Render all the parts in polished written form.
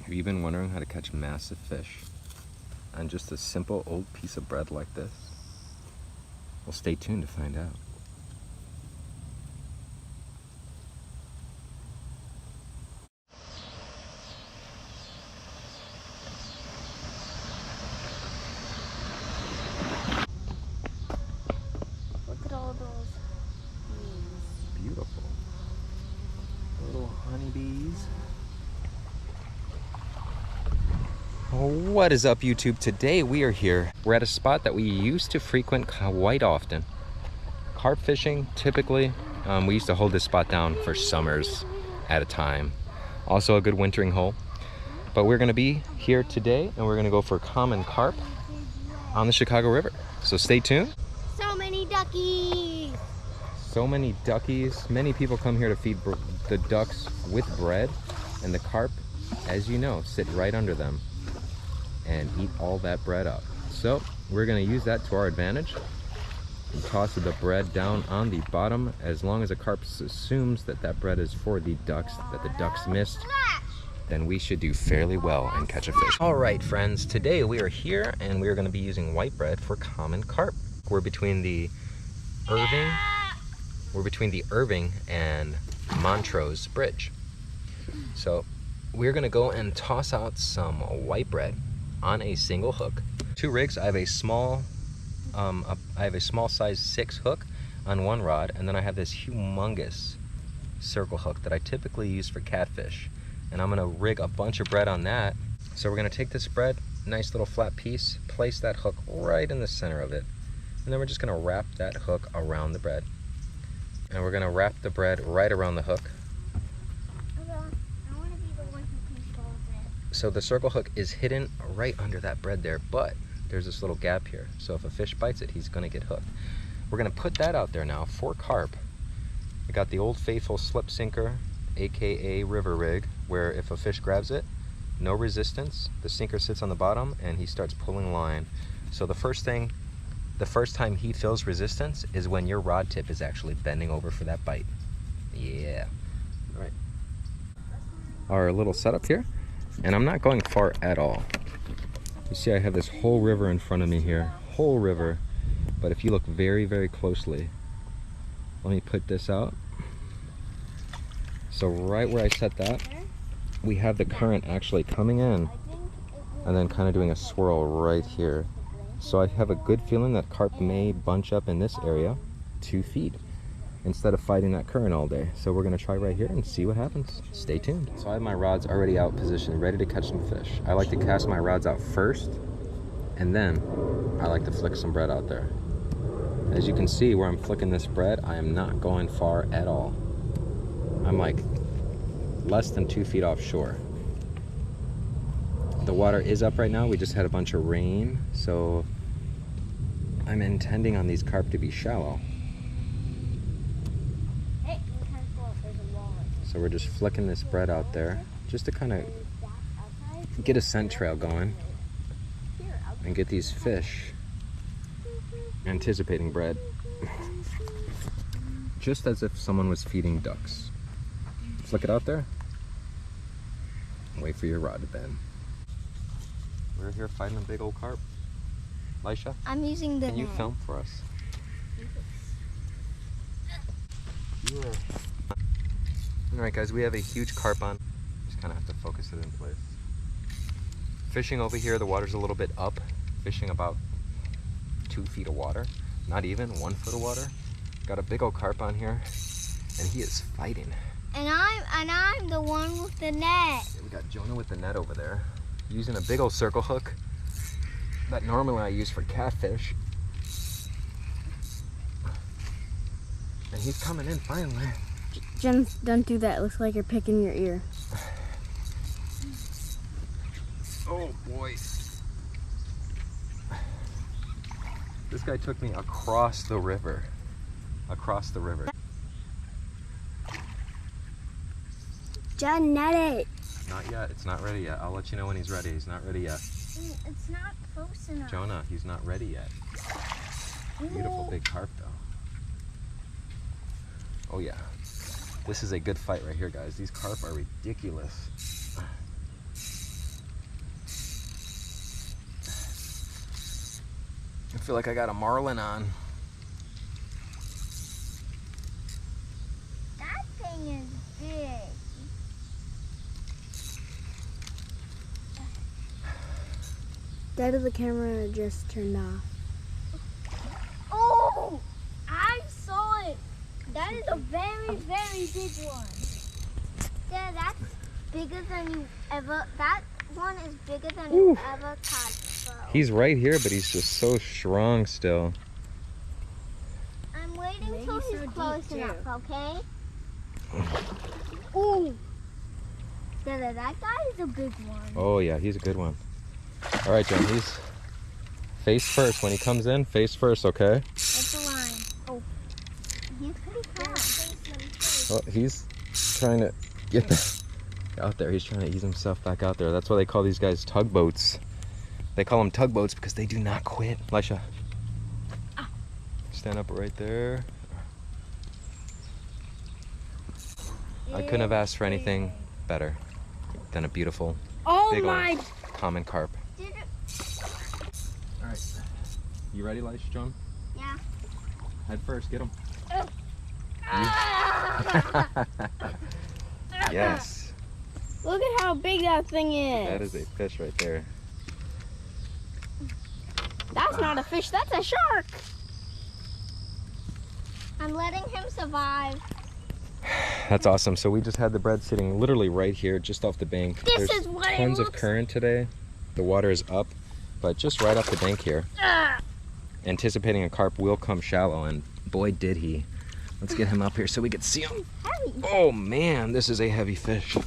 Have you been wondering how to catch massive fish on just a simple old piece of bread like this? Well, stay tuned to find out. Look at all those bees. Beautiful. Little honeybees. What is up, YouTube? Today we are here. We're at a spot that we used to frequent quite often. Carp fishing, typically. We used to hold this spot down for summers at a time. Also a good wintering hole. But we're gonna be here today and we're gonna go for common carp on the Chicago River. So stay tuned. So many duckies. So many duckies. Many people come here to feed the ducks with bread, and the carp, as you know, sit right under them and eat all that bread up. So we're gonna use that to our advantage and toss the bread down on the bottom. As long as the carp assumes that that bread is for the ducks, that the ducks missed, then we should do fairly well and catch a fish. All right, friends, today we are here and we are gonna be using white bread for common carp. We're between the Irving and Montrose Bridge. So we're gonna go and toss out some white bread on a single hook. Two rigs. I have a small size 6 hook on one rod, and then I have this humongous circle hook that I typically use for catfish. And I'm gonna rig a bunch of bread on that. So we're gonna take this bread, nice little flat piece, place that hook right in the center of it, and then we're just gonna wrap that hook around the bread. And we're gonna wrap the bread right around the hook. I want to be the one who controls it. So the circle hook is hidden right under that bread there, but there's this little gap here. So if a fish bites it, he's gonna get hooked. We're gonna put that out there now for carp. We got the old faithful slip sinker, AKA river rig, where if a fish grabs it, no resistance, the sinker sits on the bottom and he starts pulling line. So the first time he feels resistance is when your rod tip is actually bending over for that bite. Yeah. All right. Our little setup here, and I'm not going far at all. You see I have this whole river in front of me here, whole river, but if you look very, very closely, let me put this out. So right where I set that, we have the current actually coming in and then kind of doing a swirl right here. So I have a good feeling that carp may bunch up in this area to feed instead of fighting that current all day. So we're gonna try right here and see what happens. Stay tuned. So I have my rods already out positioned, ready to catch some fish. I like to cast my rods out first, and then I like to flick some bread out there. As you can see where I'm flicking this bread, I am not going far at all. I'm like less than 2 feet offshore. The water is up right now. We just had a bunch of rain, so I'm intending on these carp to be shallow. Hey, there's a wall. So we're just flicking this bread out there just to kind of get a scent trail going and get these fish anticipating bread, just as if someone was feeding ducks. Flick it out there, wait for your rod to bend. We're here fighting a big old carp. Lisha, I'm using the can you net. film for us? Yeah. All right, guys, we have a huge carp on. Just kind of have to focus it in place. Fishing over here, the water's a little bit up. Fishing about 2 feet of water, not even 1 foot of water. Got a big old carp on here, and he is fighting. And I'm the one with the net. We got Jonah with the net over there, using a big old circle hook that normally I use for catfish. And he's coming in finally. Jen, don't do that. It looks like you're picking your ear. Oh boy. This guy took me across the river. Across the river. Jen, net it. Not yet. It's not ready yet. I'll let you know when he's ready. He's not ready yet. It's not close enough. Jonah, he's not ready yet. Beautiful big carp though. Oh yeah. This is a good fight right here, guys. These carp are ridiculous. feel like I got a marlin on. That thing is big. That of the camera just turned off. Oh! I saw it! That is a very, very big one. Yeah, that's bigger than you ever. That one is bigger than you ever caught before. He's right here, but he's just so strong still. I'm waiting till he's close enough, okay? Ooh! Dada, that guy is a big one. Oh yeah, he's a good one. All right, John, he's face first. When he comes in, face first, okay? That's the line. Oh. He's pretty fast. Oh, he's trying to get out there. He's trying to ease himself back out there. That's why they call these guys tugboats. They call them tugboats because they do not quit. Elisha, stand up right there. I couldn't have asked for anything better than a beautiful, big old common carp. All right, you ready, Elisha, John? Yeah. Head first, get him. Yes. Look at how big that thing is. That is a fish right there. That's not a fish, that's a shark. I'm letting him survive. That's awesome. So we just had the bread sitting literally right here, just off the bank. This There's is what it tons of looks current today. The water is up, but just right off the bank here. Anticipating a carp will come shallow, and boy did he. Let's get him up here so we can see him. Heavy. Oh man, this is a heavy fish.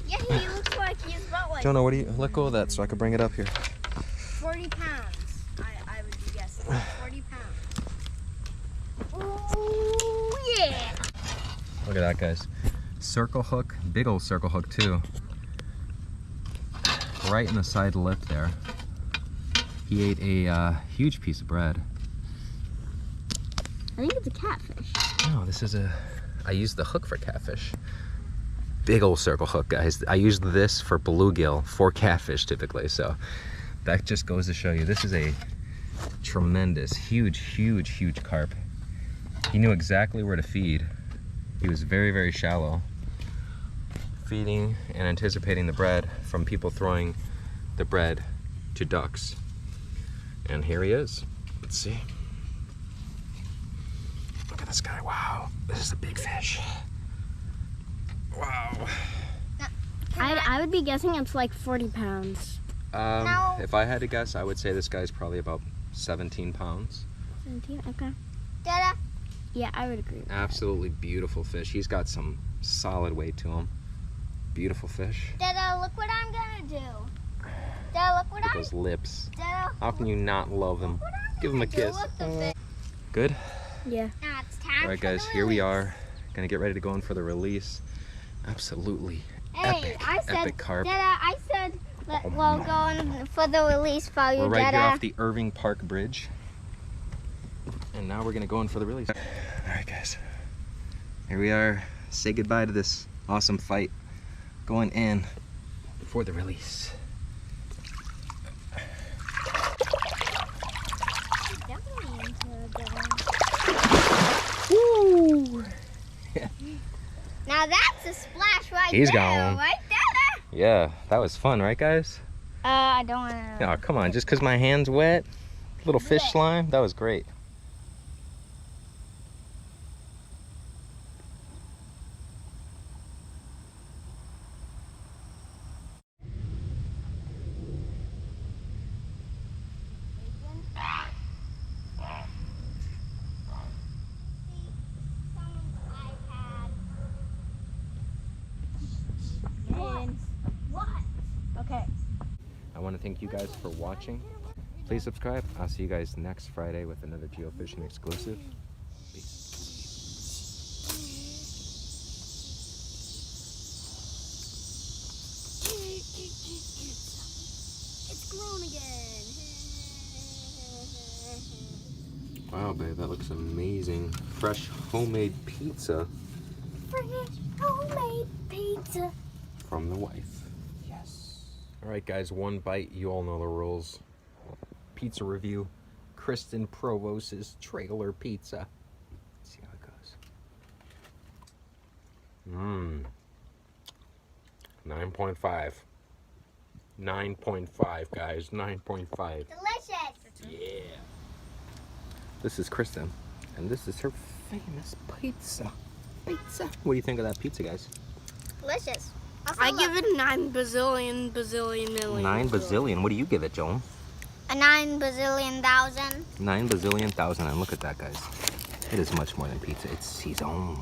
Yeah, he looks like he's about like Jonah, what do you, let go of that so I can bring it up here. 40 pounds. I would be guessing. 40 pounds. Ooh, yeah. Look at that, guys. Circle hook, big old circle hook too. Right in the side lip there. He ate a huge piece of bread. I think it's a catfish. No, this is I used the hook for catfish. Big old circle hook, guys. I used this for bluegill for catfish typically, so that just goes to show you this is a tremendous, huge, huge, huge carp. He knew exactly where to feed. He was very, very shallow, feeding and anticipating the bread from people throwing the bread to ducks. And here he is. Let's see. Look at this guy. Wow, this is a big fish. Wow. I would be guessing it's like 40 pounds. No. If I had to guess, I would say this guy's probably about 17 pounds. 17, okay. Dada. Yeah, I would agree with Absolutely beautiful fish. He's got some solid weight to him. Beautiful fish. Dada, look what I'm gonna do. Dada, look what Look at those lips. Dada, How can you not love them? Give him a kiss. Good? Yeah. Now it's time. All right, guys, here we are. Gonna get ready to go in for the release. Absolutely Hey, epic carp. Dada, I said we'll go in for the release for you, We're right Dada. here off the Irving Park Bridge. And now we're gonna go in for the release. All right, guys. Here we are. Say goodbye to this awesome fight. Going in for the release. Woo! Now that's a splash right He's there. gone. Right there. Yeah, that was fun, right, guys? I don't want to. Oh, come on. Just because my hand's wet, little fish slime, that was great. What? Okay. I want to thank you guys for watching. Please subscribe. I'll see you guys next Friday with another geofishing exclusive. Peace. It's grown again. Wow, babe, that looks amazing. Fresh homemade pizza Fresh homemade pizza. from the wife. Yes. All right, guys, one bite. You all know the rules. pizza review. Kristen Provost's Trailer Pizza. Let's see how it goes. 9.5. 9.5, guys. 9.5. Delicious. Yeah. This is Kristen, and this is her famous pizza. Pizza. What do you think of that pizza, guys? Delicious. I give it 9 bazillion million. 9 bazillion. What do you give it, Joan? A 9 bazillion thousand. 9 bazillion thousand. And look at that, guys. It is much more than pizza. It's saison.